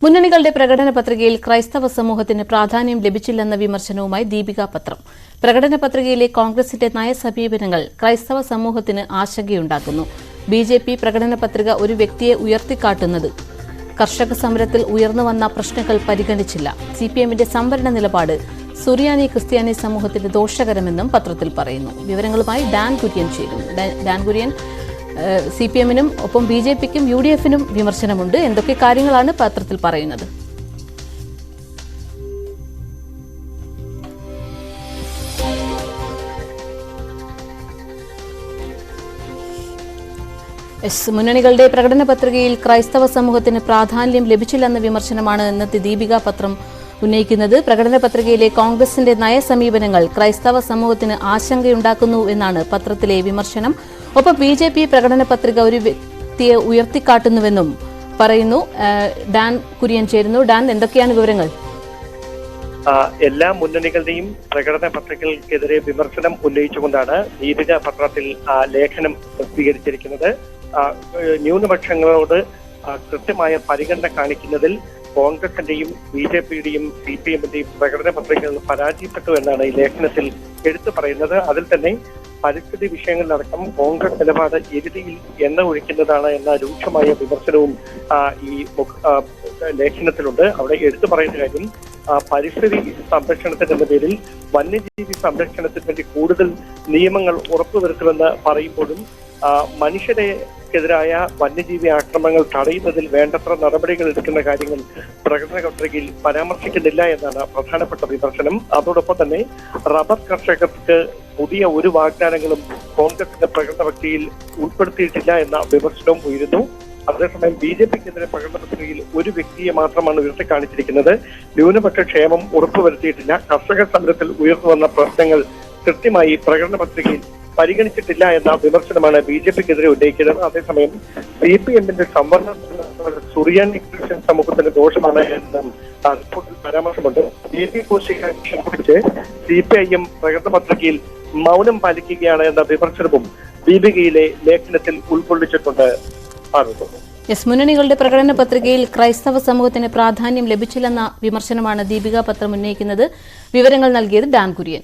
മുന്നണികളുടെ പ്രകടന പത്രികയിൽ ക്രൈസ്തവ സമൂഹത്തിന് പ്രാധാന്യം ലഭിച്ചില്ലെന്ന വിമർശനവുമായി ദീപിക പത്രം. പ്രകടന പത്രികയിലെ കോൺഗ്രസിന്റെ നയസമീപനങ്ങൾ ക്രൈസ്തവ സമൂഹത്തിന് ആശങ്കയുണ്ടാക്കുന്നു. ബിജെപി പ്രകടന പത്രിക ഒരു വ്യക്തിയെ ഉയർത്തിക്കാട്ടുന്നത്. കർഷക സമരത്തിൽ ഉയർന്നുവന്ന പ്രശ്നങ്ങൾ പരിഗണിച്ചില്ല. സിപിഎമ്മിന്റെ സംവരണ നിലപാട് സുറിയാനി ക്രിസ്ത്യാനി സമൂഹത്തിന് ദോഷകരമെന്നും പത്രത്തിൽ പറയുന്നു. വിവരങ്ങളുമായി ഡാൻ കുര്യൻ ചേരും. ഡാൻ കുര്യൻ, സിപിഎമ്മിനും ഒപ്പം ബിജെപിക്കും യുഡിഎഫിനും വിമർശനമുണ്ട്. എന്തൊക്കെ കാര്യങ്ങളാണ് പത്രത്തിൽ പറയുന്നത്? മുന്നണികളുടെ പ്രകടന പത്രികയിൽ ക്രൈസ്തവ സമൂഹത്തിന് പ്രാധാന്യം ലഭിച്ചില്ലെന്ന വിമർശനമാണ് ഇന്നത്തെ ദീപിക പത്രം ഉന്നയിക്കുന്നത്. പ്രകടന പത്രികയിലെ കോൺഗ്രസിന്റെ നയസമീപനങ്ങൾ ക്രൈസ്തവ സമൂഹത്തിന് ആശങ്കയുണ്ടാക്കുന്നു എന്നാണ് പത്രത്തിലെ വിമർശനം. ഒപ്പം ബിജെപി പ്രകടന പത്രിക ഒരു വ്യക്തിയെ ഉയർത്തിക്കാട്ടുന്നുവെന്നും പറയുന്നു. ഡാൻ കുര്യൻ ചേരുന്നു. ഡാൻ, എന്തൊക്കെയാണ് വിവരങ്ങൾ? എല്ലാ മുന്നണികളുടെയും പ്രകടന പത്രികകൾക്കെതിരെ വിമർശനം ഉന്നയിച്ചുകൊണ്ടാണ് ദീപിക പത്രത്തിൽ ലേഖനം പ്രസിദ്ധീകരിച്ചിരിക്കുന്നത്. ന്യൂനപക്ഷങ്ങളോട് കൃത്യമായ പരിഗണന കാണിക്കുന്നതിൽ കോൺഗ്രസിന്റെയും ബിജെപിയുടെയും സിപിഎമ്മിന്റെയും പ്രകടന പത്രികകൾ പരാജയപ്പെട്ടു എന്നാണ് ഈ ലേഖനത്തിൽ എടുത്തു പറയുന്നത്. അതിൽ തന്നെ പരിസ്ഥിതി വിഷയങ്ങളിലടക്കം കോൺഗ്രസ് നിലപാട് എരുതിയിൽ എണ്ണ ഒഴിക്കുന്നതാണ് എന്ന രൂക്ഷമായ വിമർശനവും ഈ ലേഖനത്തിലുണ്ട്. അവിടെ എടുത്തു പറയുന്ന കാര്യം, പരിസ്ഥിതി സംരക്ഷണത്തിന്റെ പേരിൽ വന്യജീവി സംരക്ഷണത്തിന് വേണ്ടി കൂടുതൽ നിയമങ്ങൾ ഉറപ്പുവരുത്തുമെന്ന് പറയുമ്പോഴും മനുഷ്യരെക്കെതിരായ വന്യജീവി ആക്രമണങ്ങൾ തടയുന്നതിൽ വേണ്ടത്ര നടപടികൾ എടുക്കുന്ന കാര്യങ്ങൾ പ്രകടന പത്രികയിൽ പരാമർശിക്കുന്നില്ല എന്നാണ് പ്രധാനപ്പെട്ട വിമർശനം. അതോടൊപ്പം തന്നെ റബ്ബർ കർഷകർക്ക് പുതിയ ഒരു വാഗ്ദാനങ്ങളും കോൺഗ്രസിന്റെ പ്രകടന പത്രികയിൽ ഉൾപ്പെടുത്തിയിട്ടില്ല എന്ന വിമർശനവും ഉയരുന്നു. അതേസമയം ബിജെപിക്കെതിരെ പ്രകടന പത്രികയിൽ ഒരു വ്യക്തിയെ മാത്രമാണ് ഉയർത്തിക്കാണിച്ചിരിക്കുന്നത്. ന്യൂനപക്ഷ ക്ഷേമം ഉറപ്പുവരുത്തിയിട്ടില്ല. കർഷക സമരത്തിൽ ഉയർന്നുവന്ന പ്രശ്നങ്ങൾ കൃത്യമായി പ്രകടന പത്രികയിൽ പരിഗണിച്ചിട്ടില്ല എന്ന വിമർശനമാണ് ബിജെപിക്കെതിരെ ഉന്നയിക്കുന്നത്. അതേസമയം സിപിഎമ്മിന്റെ സംവരണ സുറിയാനി ക്രിസ്ത്യൻ സമൂഹത്തിന് ദോഷമാണ് എന്നും റിപ്പോർട്ടിൽ പരാമർശമുണ്ട്. കുറിച്ച് സിപിഐഎം പ്രകടന പത്രികയിൽ മൗനം പാലിക്കുകയാണ് എന്ന വിമർശനവും ദീപികയിലെ ലേഖനത്തിൽ ഉൾക്കൊള്ളിച്ചിട്ടുണ്ട്. മുന്നണികളുടെ പ്രകടന പത്രികയിൽ ക്രൈസ്തവ സമൂഹത്തിന് പ്രാധാന്യം ലഭിച്ചില്ലെന്ന വിമർശനമാണ് ദീപിക പത്രം ഉന്നയിക്കുന്നത്. വിവരങ്ങൾ നൽകിയത് ഡാൻ കുര്യൻ.